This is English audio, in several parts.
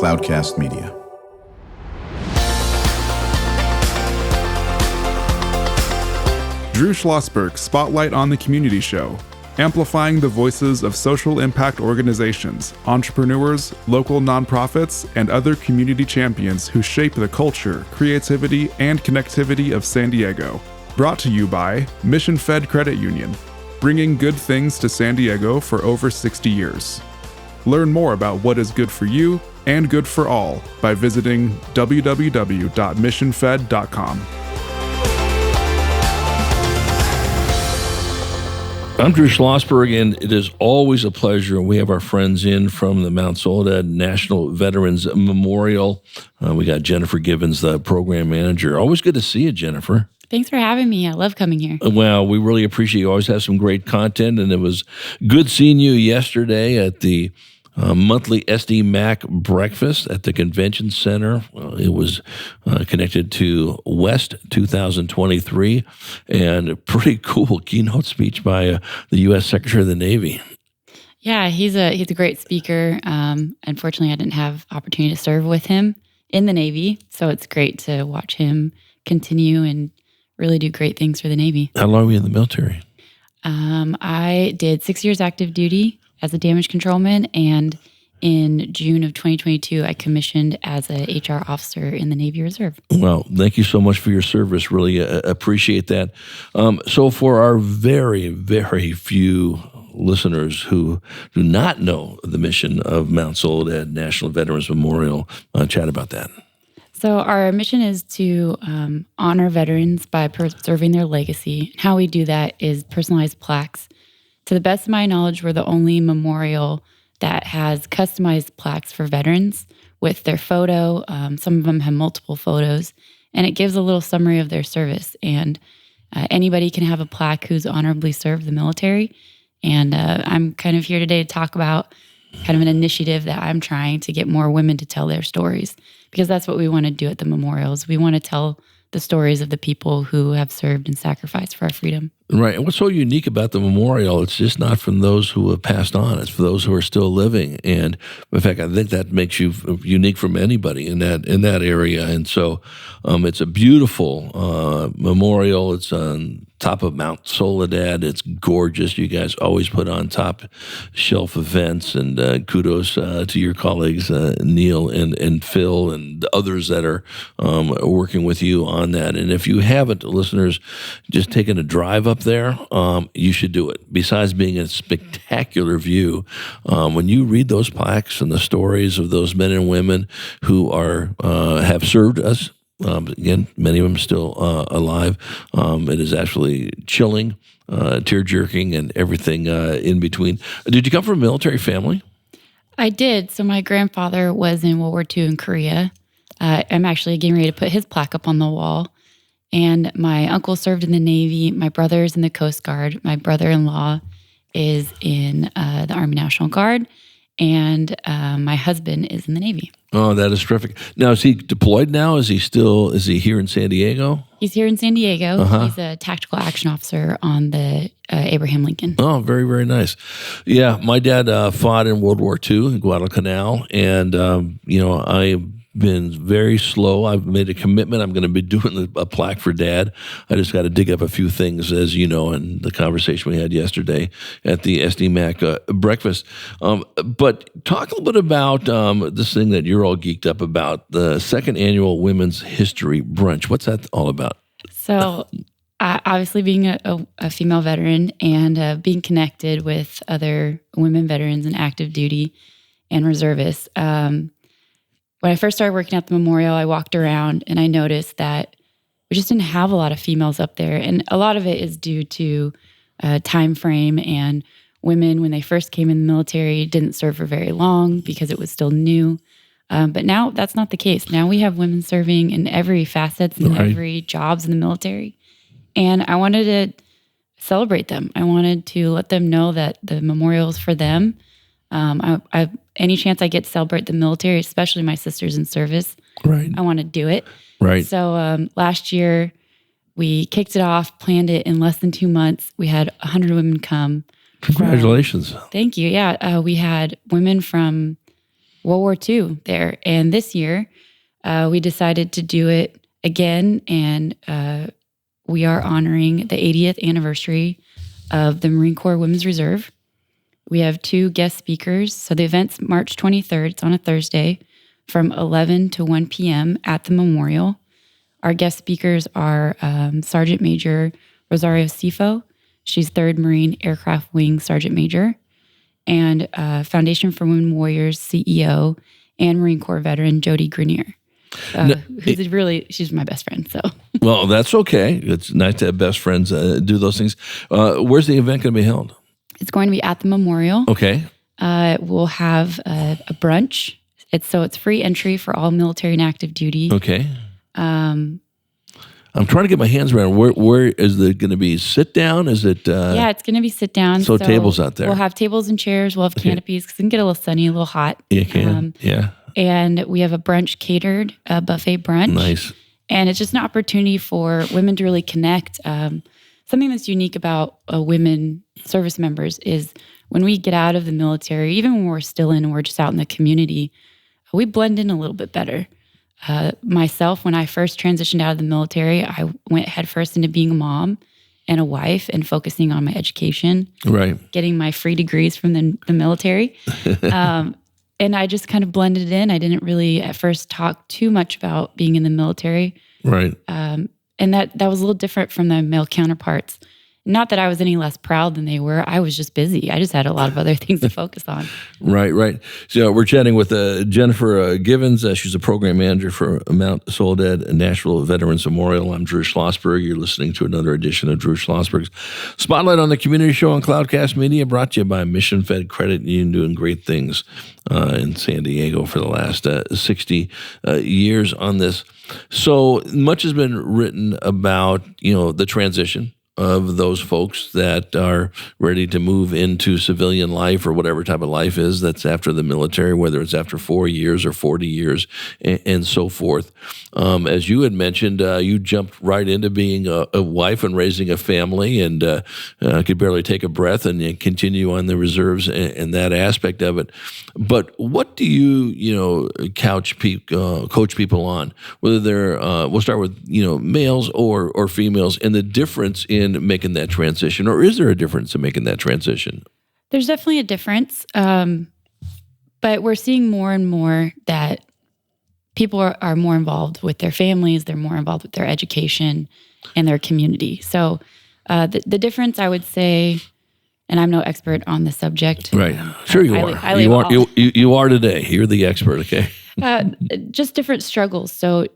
Cloudcast Media. Drew Schlosberg Spotlight on the Community Show, amplifying the voices of social impact organizations, entrepreneurs, local nonprofits, and other community champions who shape the culture, creativity, and connectivity of San Diego. Brought to you by Mission Fed Credit Union, bringing good things to San Diego for over 60 years. Learn more about what is good for you and good for all by visiting www.missionfed.com. I'm Drew Schlosberg, and it is always a pleasure. We have our friends in from the Mount Soledad National Veterans Memorial. We got Jennifer Gibbons, the program manager. Always good to see you, Jennifer. Thanks for having me. I love coming here. Well, we really appreciate you. Always have some great content, and it was good seeing you yesterday at the monthly SD-MAC breakfast at the Convention Center. It was connected to West 2023, and a pretty cool keynote speech by the U.S. Secretary of the Navy. Yeah, he's a great speaker. Unfortunately, I didn't have opportunity to serve with him in the Navy, so it's great to watch him continue and really do great things for the Navy. How long were you in the military? I did 6 years active duty as a damage controlman, and in June of 2022, I commissioned as a HR officer in the Navy Reserve. Well, thank you so much for your service. Really appreciate that. So for our very, very few listeners who do not know the mission of Mount Soledad National Veterans Memorial, chat about that. So our mission is to honor veterans by preserving their legacy. How we do that is personalized plaques. To the best of my knowledge, we're the only memorial that has customized plaques for veterans with their photo. Some of them have multiple photos, and it gives a little summary of their service. And anybody can have a plaque who's honorably served the military. And I'm kind of here today to talk about kind of an initiative that I'm trying to get more women to tell their stories, because that's what we want to do at the memorials. We want to tell the stories of the people who have served and sacrificed for our freedom. Right. And what's so unique about the memorial, it's just not from those who have passed on. It's for those who are still living. And in fact, I think that makes you unique from anybody in that area. And so it's a beautiful memorial. It's on top of Mount Soledad. It's gorgeous. You guys always put on top shelf events, and kudos to your colleagues, Neil and Phil and the others that are working with you on that. And if you haven't, listeners, just taken a drive up there, you should do it. Besides being a spectacular view, when you read those plaques and the stories of those men and women who have served us, again, many of them still alive, it is actually chilling, tear-jerking, and everything in between. Did you come from a military family? I did. So my grandfather was in World War II in Korea. I'm actually getting ready to put his plaque up on the wall. And my uncle served in the Navy. My brother's in the Coast Guard. My brother-in-law is in the Army National Guard. And my husband is in the Navy. Oh, that is terrific. Now, is he deployed now? Is he here in San Diego? He's here in San Diego. Uh-huh. He's a tactical action officer on the Abraham Lincoln. Oh, very, very nice. Yeah, my dad fought in World War II in Guadalcanal. And, I've been very slow. I've made a commitment. I'm going to be doing a plaque for Dad. I just got to dig up a few things, as you know, in the conversation we had yesterday at the SD-MAC breakfast. But talk a little bit about this thing that you're all geeked up about, the second annual Women's History Brunch. What's that all about? So obviously being a female veteran and being connected with other women veterans in active duty and reservists, when I first started working at the memorial, I walked around and I noticed that we just didn't have a lot of females up there. And a lot of it is due to time frame, and women, when they first came in the military, didn't serve for very long because it was still new. But now that's not the case. Now we have women serving in every facets and every jobs in the military. And I wanted to celebrate them. I wanted to let them know that the memorial is for them. Any chance I get to celebrate the military, especially my sisters in service, I want to do it. Right. So last year, we kicked it off, planned it in less than 2 months. We had 100 women come. Congratulations. Thank you. Yeah. We had women from World War II there. And this year, we decided to do it again, and we are honoring the 80th anniversary of the Marine Corps Women's Reserve. We have 2 guest speakers. So the event's March 23rd. It's on a Thursday from 11 to 1 p.m. at the memorial. Our guest speakers are Sergeant Major Rosario Sifo. She's 3rd Marine Aircraft Wing Sergeant Major, and Foundation for Women Warriors CEO and Marine Corps veteran Jody Grenier. She's my best friend. So, well, that's okay. It's nice to have best friends do those things. Where's the event going to be held? It's going to be at the memorial. Okay. We'll have a brunch. It's free entry for all military and active duty. Okay. I'm trying to get my hands around where is it going to be? Sit down? Is it? Yeah, it's going to be sit down. So tables out there. We'll have tables and chairs. We'll have canopies because it can get a little sunny, a little hot. You can. Yeah. And we have a brunch catered, a buffet brunch. Nice. And it's just an opportunity for women to really connect. Something that's unique about women service members is when we get out of the military, even when we're still in and we're just out in the community, we blend in a little bit better. Myself, when I first transitioned out of the military, I went headfirst into being a mom and a wife and focusing on my education, right? Getting my free degrees from the military. And I just kind of blended in. I didn't really at first talk too much about being in the military. Right. And that was a little different from the male counterparts. Not that I was any less proud than they were. I was just busy. I just had a lot of other things to focus on. Right. So we're chatting with Jennifer Givens. She's a program manager for Mount Soledad National Veterans Memorial. I'm Drew Schlosberg. You're listening to another edition of Drew Schlosberg's Spotlight on the Community Show on Cloudcast Media, brought to you by Mission Fed Credit Union, doing great things in San Diego for the last 60 years on this. So much has been written about, the transition of those folks that are ready to move into civilian life or whatever type of life is that's after the military, whether it's after 4 years or 40 years and so forth. As you had mentioned, you jumped right into being a wife and raising a family and could barely take a breath and continue on the reserves and that aspect of it. But what do you coach people on, whether they're, we'll start with, males or females, and the difference in making that transition, or is there a difference in making that transition? There's definitely a difference. But we're seeing more and more that people are more involved with their families, they're more involved with their education and their community. So the difference, I would say, and I'm no expert on the subject. Right. Sure you are. You are today. You're the expert, okay? Just different struggles. So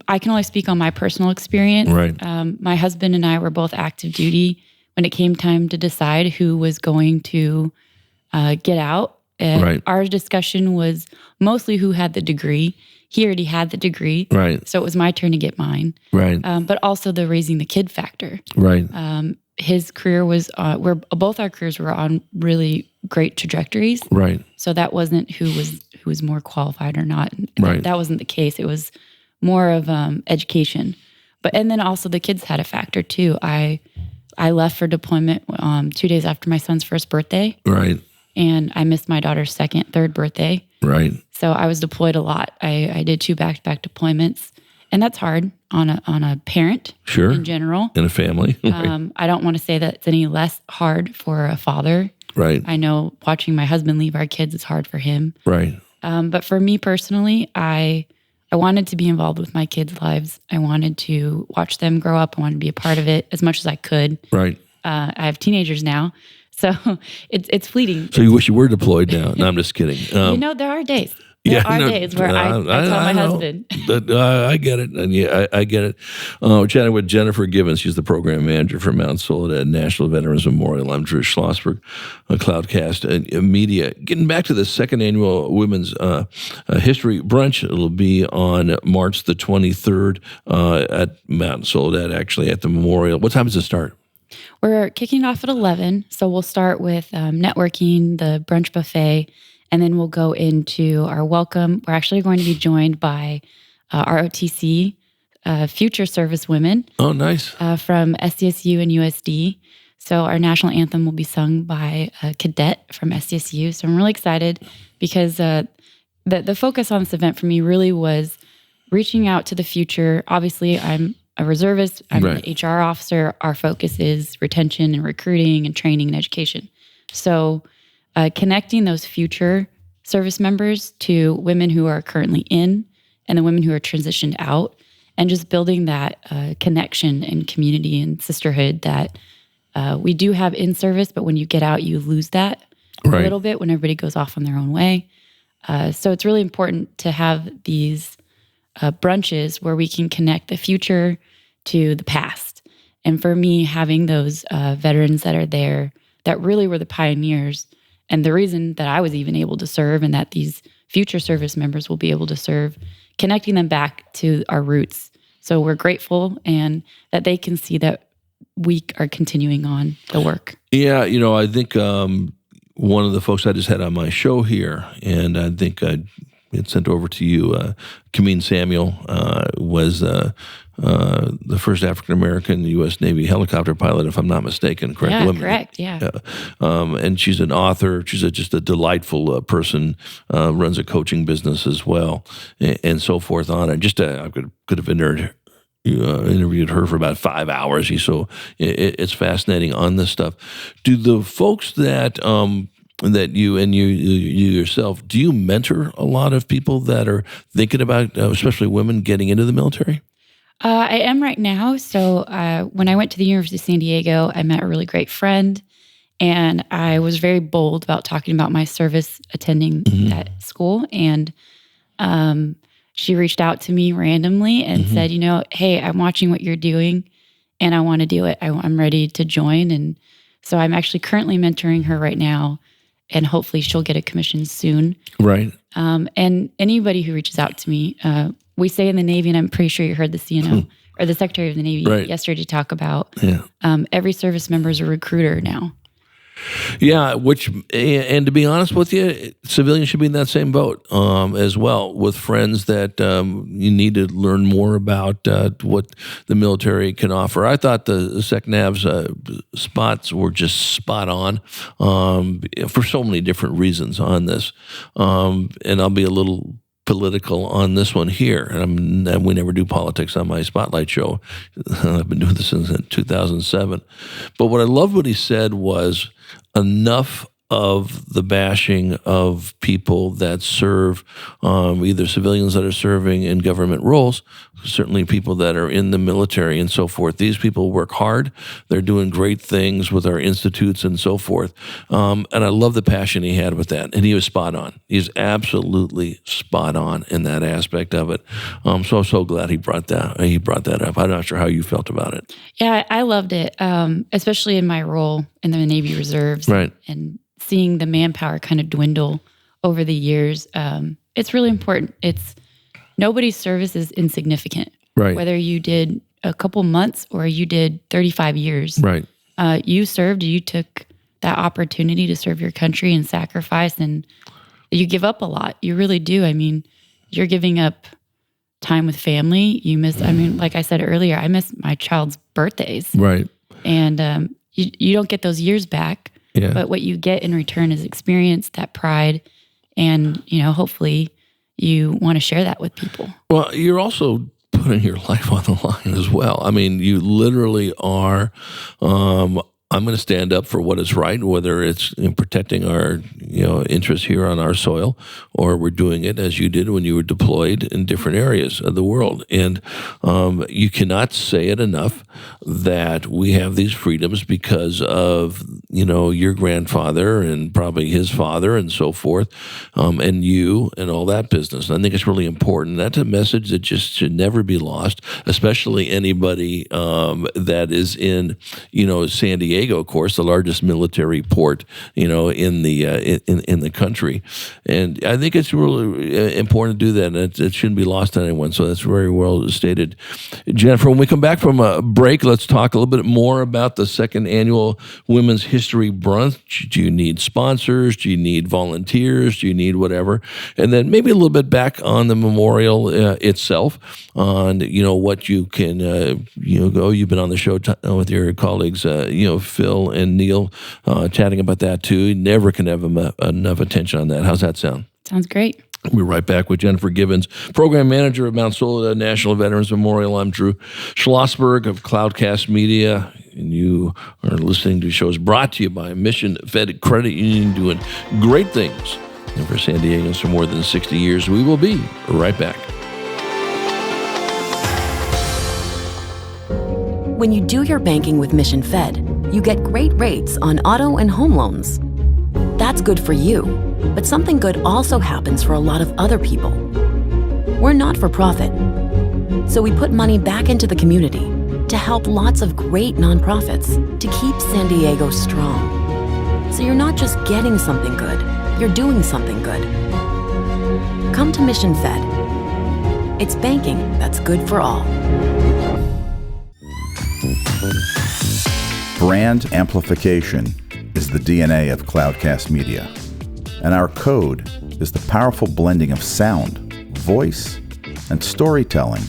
I can only speak on my personal experience. Right. My husband and I were both active duty when it came time to decide who was going to get out. Right. Our discussion was mostly who had the degree. He already had the degree. Right. So it was my turn to get mine. Right. But also the raising the kid factor. Right. His career was, both our careers were on really great trajectories. Right. So that wasn't who was more qualified or not. Right. That wasn't the case. It was more of education. And then also the kids had a factor too. I left for deployment 2 days after my son's first birthday. Right. And I missed my daughter's third birthday. Right. So I was deployed a lot. I did 2 back-to-back deployments. And that's hard on a parent in general. In a family. Right. I don't want to say that it's any less hard for a father. Right. I know watching my husband leave our kids is hard for him. Right. But for me personally, I wanted to be involved with my kids' lives. I wanted to watch them grow up. I wanted to be a part of it as much as I could. Right. I have teenagers now, so it's fleeting. So you wish you were deployed now? No, I'm just kidding. There are days. There are days where I tell my husband. I get it. And I get it. We're chatting with Jennifer Givens. She's the program manager for Mount Soledad National Veterans Memorial. I'm Drew Schlosberg, Cloudcast Media. Getting back to the second annual Women's History Brunch. It'll be on March the 23rd at Mount Soledad, actually, at the memorial. What time does it start? We're kicking off at 11. So we'll start with networking, the brunch buffet, and then we'll go into our welcome. We're actually going to be joined by ROTC, future service women. Oh, nice. From SDSU and USD. So our national anthem will be sung by a cadet from SDSU. So I'm really excited. because the focus on this event for me really was reaching out to the future. Obviously, I'm a reservist. I'm an HR officer. Our focus is retention and recruiting and training and education. So connecting those future service members to women who are currently in and the women who are transitioned out, and just building that connection and community and sisterhood that we do have in service, but when you get out, you lose that a little bit when everybody goes off on their own way. So it's really important to have these brunches where we can connect the future to the past. And for me, having those veterans that are there that really were the pioneers and the reason that I was even able to serve and that these future service members will be able to serve, connecting them back to our roots. So we're grateful and that they can see that we are continuing on the work. Yeah, I think one of the folks I just had on my show here, and I think I had sent over to you, Kameen Samuel, was the first African-American U.S. Navy helicopter pilot, if I'm not mistaken. Correct? Yeah, correct, yeah. And she's an author. She's just a delightful person, runs a coaching business as well, and so forth on. And I could have interviewed her for about 5 hours. So it's fascinating on this stuff. Do the folks that you and you yourself, do you mentor a lot of people that are thinking about, especially women, getting into the military? I am right now. So when I went to the University of San Diego, I met a really great friend, and I was very bold about talking about my service attending that school. And she reached out to me randomly and said, hey, I'm watching what you're doing and I want to do it. I'm ready to join. And so I'm actually currently mentoring her right now, and hopefully she'll get a commission soon. Right. And anybody who reaches out to me, we say in the Navy, and I'm pretty sure you heard the CNO or the Secretary of the Navy yesterday talk about every service member is a recruiter now. Yeah, and to be honest with you, civilians should be in that same boat as well, with friends that you need to learn more about what the military can offer. I thought the SecNav's spots were just spot on for so many different reasons on this. And I'll be a little political on this one here, and we never do politics on my Spotlight show. I've been doing this since 2007. But what I loved what he said was enough of the bashing of people that serve, either civilians that are serving in government roles, certainly people that are in the military and so forth. These people work hard. They're doing great things with our institutes and so forth. And I love the passion he had with that. And he was spot on. He's absolutely spot on in that aspect of it. So I'm so glad he brought that up. I'm not sure how you felt about it. Yeah, I loved it, especially in my role in the Navy Reserves. Right. And seeing the manpower kind of dwindle over the years. It's really important. Nobody's service is insignificant. Right. Whether you did a couple months or you did 35 years. Right. You served, you took that opportunity to serve your country and sacrifice, and you give up a lot. You really do. I mean, you're giving up time with family. You miss, like I said earlier, I miss my child's birthdays. Right. And you don't get those years back. Yeah. But what you get in return is experience, that pride, and hopefully you want to share that with people. Well, you're also putting your life on the line as well. I mean, you literally are. I'm going to stand up for what is right, whether it's in protecting our interests here on our soil, or we're doing it as you did when you were deployed in different areas of the world. And you cannot say it enough that we have these freedoms because of your grandfather and probably his father and so forth, and you and all that business. And I think it's really important. That's a message that just should never be lost, especially anybody that is in San Diego. Of course, the largest military port, in the country, and I think it's really important to do that. And it shouldn't be lost on anyone. So that's very well stated, Jennifer. When we come back from a break, let's talk a little bit more about the second annual Women's History Brunch. Do you need sponsors? Do you need volunteers? Do you need whatever? And then maybe a little bit back on the memorial itself, on what you can go. You've been on the show with your colleagues, Phil and Neil, chatting about that too. You never can have enough attention on that. How's that sound? Sounds great. We're right back with Jennifer Givens, Program Manager of Mount Soledad National Veterans Memorial. I'm Drew Schlosberg of Cloudcast Media, and you are listening to shows brought to you by Mission Fed Credit Union, doing great things. And for San Diegans for more than 60 years, we will be right back. When you do your banking with Mission Fed, you get great rates on auto and home loans. That's good for you, but something good also happens for a lot of other people. We're not for profit, so we put money back into the community to help lots of great nonprofits to keep San Diego strong. So you're not just getting something good, you're doing something good. Come to Mission Fed. It's banking that's good for all. Brand amplification is the DNA of Cloudcast Media, and our code is the powerful blending of sound, voice, and storytelling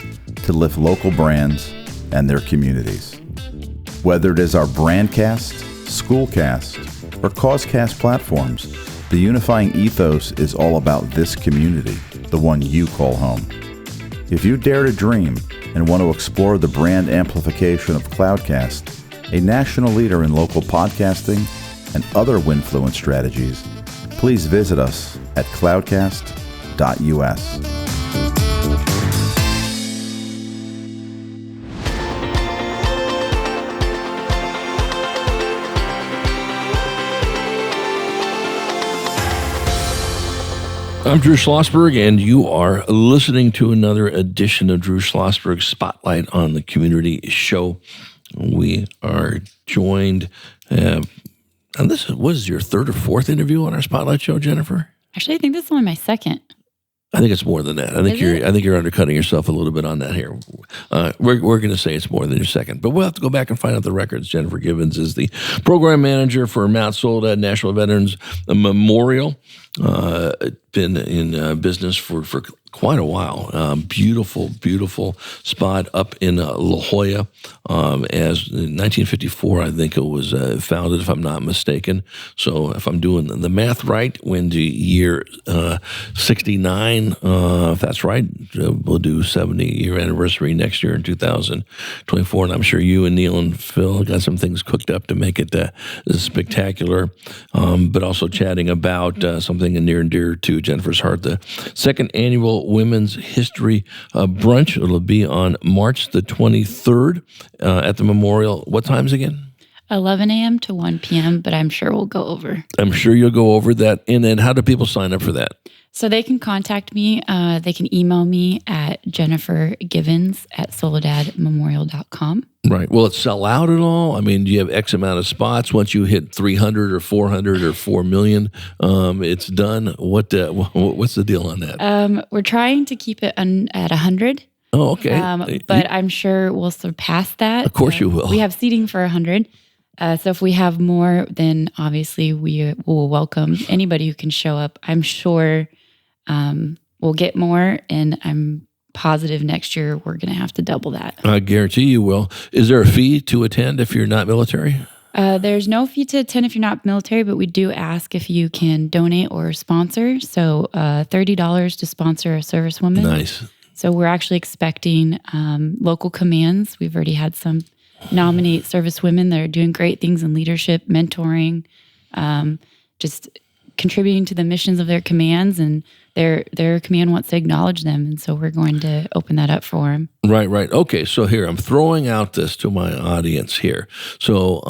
to lift local brands and their communities. Whether it is our Brandcast, Schoolcast, or Causecast platforms, the unifying ethos is all about this community, the one you call home. If you dare to dream and want to explore the brand amplification of Cloudcast, a national leader in local podcasting and other Winfluence strategies, please visit us at cloudcast.us. I'm Drew Schlosberg, and you are listening to another edition of Drew Schlosberg's Spotlight on the Community show. We are joined, and this was your third or fourth interview on our Spotlight show, Jennifer? Actually, I think this is only my second. I think it's more than that. I think you're undercutting yourself a little bit on that here. We're going to say it's more than your second, but we'll have to go back and find out the records. Jennifer Givens is the program manager for Mount Soledad National Veterans Memorial. Been in business for quite a while. Beautiful spot up in La Jolla. As in 1954, I think it was founded, if I'm not mistaken. So if I'm doing the math right, when the year 69, if that's right, we'll do 70-year anniversary next year in 2024. And I'm sure you and Neil and Phil got some things cooked up to make it spectacular. But also chatting about something near and dear to Jennifer's heart, the second annual Women's History Brunch. It'll be on March the 23rd at the Memorial. What times again? 11 a.m. to 1 p.m., but I'm sure we'll go over. I'm sure you'll go over that. And then how do people sign up for that? So they can contact me. They can email me at jennifergivens@soledadmemorial.com. Right. Will it sell out at all? I mean, do you have X amount of spots? Once you hit 300 or 400 or 4 million, it's done. What's the deal on that? We're trying to keep it at 100. Oh, okay. But I'm sure we'll surpass that. Of course you will. We have seating for 100. So if we have more, then obviously we will welcome anybody who can show up. I'm sure we'll get more, and I'm positive next year we're going to have to double that. I guarantee you will. Is there a fee to attend if you're not military? There's no fee to attend if you're not military, but we do ask if you can donate or sponsor. So $30 to sponsor a servicewoman. Nice. So we're actually expecting local commands. We've already had some nominate servicewomen that are doing great things in leadership, mentoring, just contributing to the missions of their commands, and their command wants to acknowledge them, and so we're going to open that up for them. Right. Okay, so here, I'm throwing out this to my audience here. So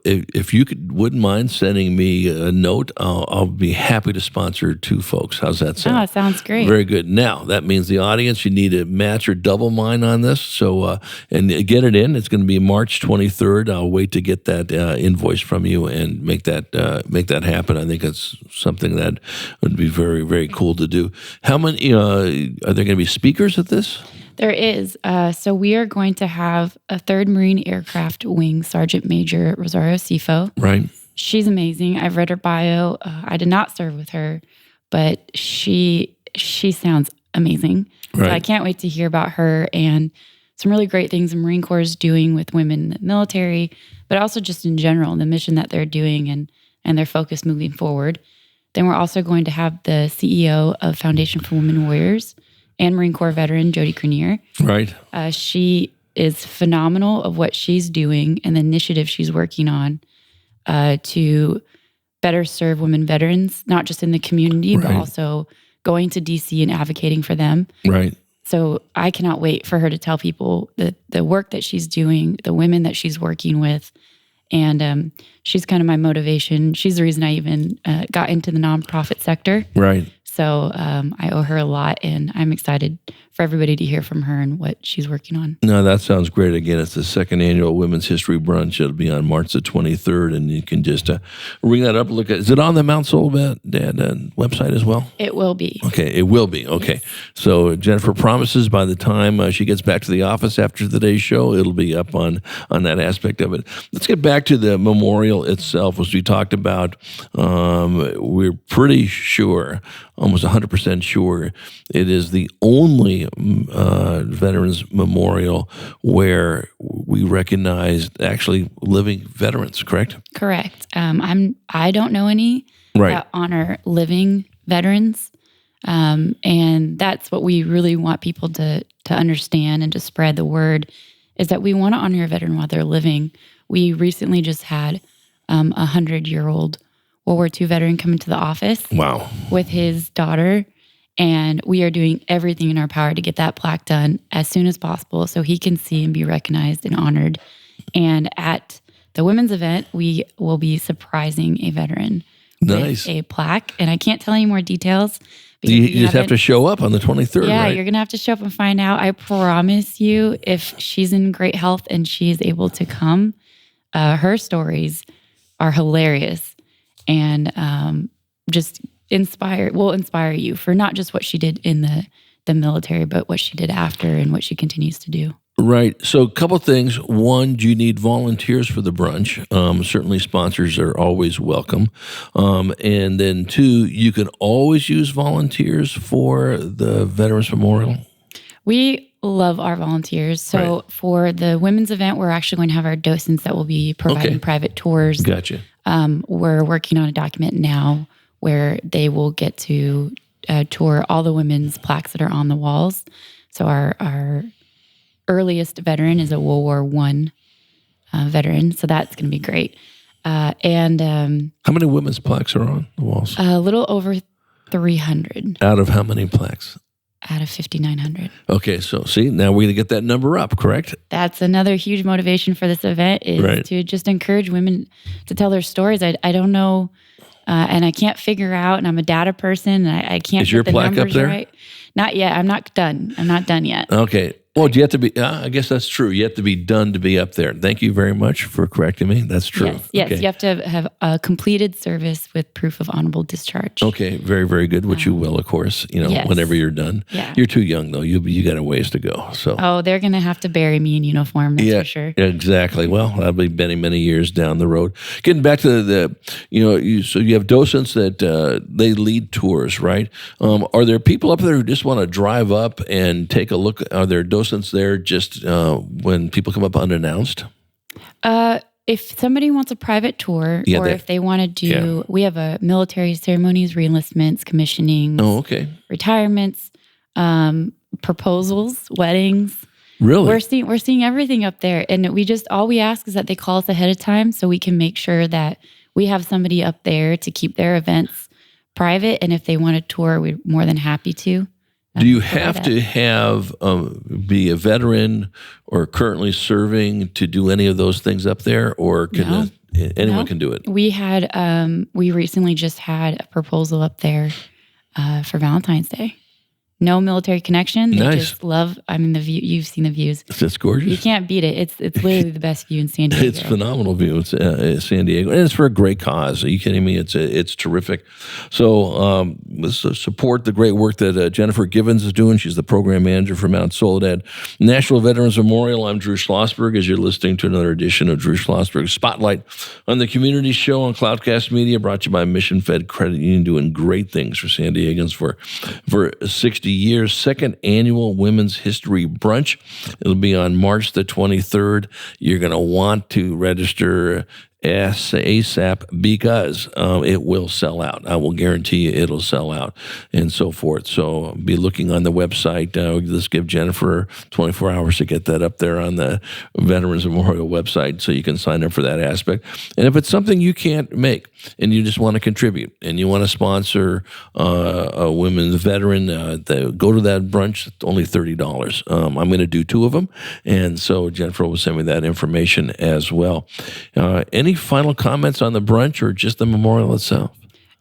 if you wouldn't mind sending me a note, I'll be happy to sponsor 2 folks. How's that sound? Oh, it sounds great. Very good. Now, that means the audience, you need to match or double mine on this. So, and get it in. It's going to be March 23rd. I'll wait to get that invoice from you and make that happen. I think it's something that would be very, very cool to do. How many, are there going to be speakers at this? There is. So we are going to have a 3rd Marine Aircraft Wing Sergeant Major Rosario Sifo. Right. She's amazing. I've read her bio. I did not serve with her, but she sounds amazing. Right. So I can't wait to hear about her and some really great things the Marine Corps is doing with women in the military, but also just in general, the mission that they're doing and their focus moving forward. Then we're also going to have the CEO of Foundation for Women Warriors and Marine Corps veteran Jody Crenier. Right. She is phenomenal of what she's doing and the initiative she's working on to better serve women veterans, not just in the community, but also going to DC and advocating for them. Right. So I cannot wait for her to tell people the work that she's doing, the women that she's working with. And she's kind of my motivation. She's the reason I even got into the nonprofit sector. Right. So I owe her a lot, and I'm excited for everybody to hear from her and what she's working on. No, that sounds great. Again, it's the second annual Women's History Brunch. It'll be on March the 23rd, and you can just ring that up. Look at. Is it on the Mount Soledad website as well? It will be. Okay, it will be. Okay. Yes. So Jennifer promises by the time she gets back to the office after today's show, it'll be up on that aspect of it. Let's get back to the memorial itself. As we talked about, we're pretty sure, almost 100% sure, it is the only Veterans Memorial where we recognize actually living veterans, correct? Correct. I don't know any Right. that honor living veterans. And that's what we really want people to understand and to spread the word, is that we want to honor a veteran while they're living. We recently just had a 100-year-old World War II veteran come into the office. Wow. With his daughter, and we are doing everything in our power to get that plaque done as soon as possible so he can see and be recognized and honored. And at the women's event, we will be surprising a veteran Nice. with a plaque. And I can't tell any more details. because You we just have haven't- to show up on the 23rd, Yeah, right? you're going to have to show up and find out. I promise you, if she's in great health and she is able to come, her stories are hilarious and just will inspire you for not just what she did in the military, but what she did after and what she continues to do. Right. So a couple things. One, do you need volunteers for the brunch? Certainly sponsors are always welcome. And then two, you can always use volunteers for the Veterans Memorial. We love our volunteers. So for the women's event, we're actually going to have our docents that will be providing private tours. Gotcha. We're working on a document now where they will get to tour all the women's plaques that are on the walls. So our earliest veteran is a World War I veteran, so that's going to be great. And How many women's plaques are on the walls? a little over 300 Out of how many plaques? out of 5,900. Okay, so see, now we're going to get that number up, correct? That's another huge motivation for this event, is to just encourage women to tell their stories. I don't know, and I can't figure out, and I'm a data person, and I can't Is get your the plaque up numbers there? right. Not yet. I'm not done. I'm not done yet. Okay. Well, do you have to be, I guess that's true. You have to be done to be up there. Thank you very much for correcting me. That's true. Yes. Okay. You have to have a completed service with proof of honorable discharge. Okay, very, very good. Which you will, of course, Yes. whenever you're done. Yeah. You're too young, though. You got a ways to go. So. Oh, they're going to have to bury me in uniform, that's for sure. Exactly. Well, that'll be many, many years down the road. Getting back to so you have docents that they lead tours, right? Are there people up there who just want to drive up and take a look? Are there docents there just when people come up unannounced? If somebody wants a private tour, or if they want to do, we have a military ceremonies, reenlistments, commissionings, Oh, okay. retirements, proposals, weddings. Really? We're seeing everything up there, and all we ask is that they call us ahead of time so we can make sure that we have somebody up there to keep their events private. And if they want a tour, we're more than happy to. Do you have to be a veteran or currently serving to do any of those things up there, or can anyone can do it? We recently just had a proposal up there for Valentine's Day. No military connection. They Nice. just love. I mean, the view. You've seen the views. That's gorgeous. You can't beat it. It's literally the best view in San Diego. It's phenomenal view. It's San Diego, and it's for a great cause. Are you kidding me? It's terrific. So let's support the great work that Jennifer Givens is doing. She's the program manager for Mount Soledad National Veterans Memorial. I'm Drew Schlosberg. As you're listening to another edition of Drew Schlosberg Spotlight on the Community Show on Cloudcast Media, brought to you by Mission Fed Credit Union, doing great things for San Diegans for 60 years. Second annual Women's History Brunch. It'll be on March the 23rd. You're going to want to register ASAP because it will sell out. I will guarantee you it'll sell out and so forth. So be looking on the website. Let's give Jennifer 24 hours to get that up there on the Veterans Memorial website so you can sign up for that aspect. And if it's something you can't make and you just want to contribute and you want to sponsor a women's veteran, go to that brunch. It's only $30. I'm going to do 2 of them. And so Jennifer will send me that information as well. Any final comments on the brunch or just the memorial itself?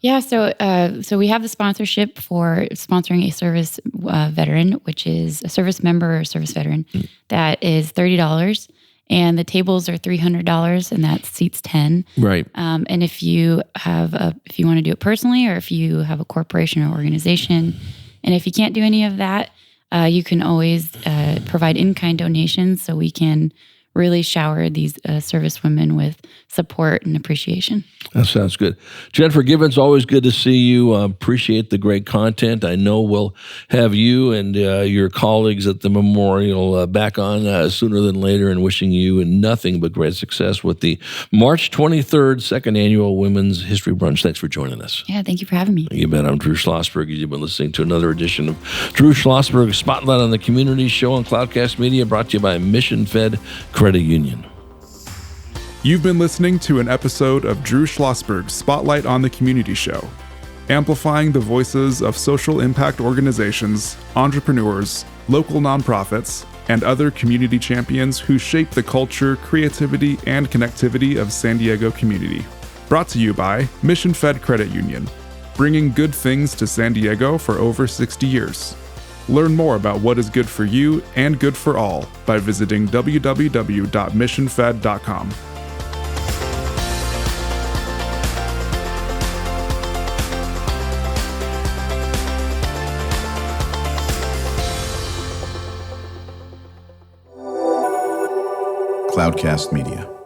Yeah, so we have the sponsorship for sponsoring a service veteran, which is a service member or service veteran. That is $30, and the tables are $300, and that seats 10. Right. And if you want to do it personally, or if you have a corporation or organization, and if you can't do any of that, you can always provide in-kind donations, so we can really shower these service women with support and appreciation. That sounds good. Jennifer Gibbons, always good to see you. Appreciate the great content. I know we'll have you and your colleagues at the memorial back on sooner than later, and wishing you nothing but great success with the March 23rd, second annual Women's History Brunch. Thanks for joining us. Yeah, thank you for having me. You bet. I'm Drew Schlosberg. You've been listening to another edition of Drew Schlosberg Spotlight on the Community Show on Cloudcast Media, brought to you by Mission Fed Credit Union. You've been listening to an episode of Drew Schlosberg's Spotlight on the Community Show, amplifying the voices of social impact organizations, entrepreneurs, local nonprofits, and other community champions who shape the culture, creativity, and connectivity of San Diego community. Brought to you by Mission Fed Credit Union, bringing good things to San Diego for over 60 years. Learn more about what is good for you and good for all by visiting www.missionfed.com. Cloudcast Media.